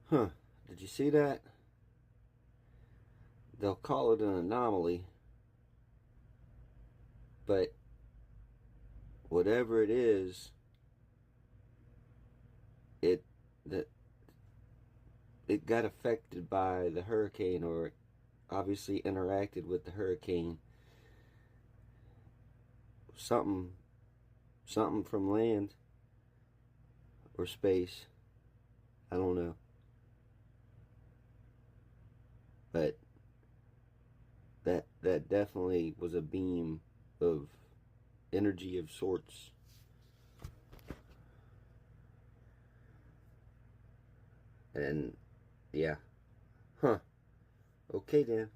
Huh. Did you see that? They'll call it an anomaly, but whatever it is, it that it got affected by the hurricane, or obviously interacted with the hurricane. Something something from land or space. I don't know. But that definitely was a beam of energy of sorts. And yeah. Huh. Okay then.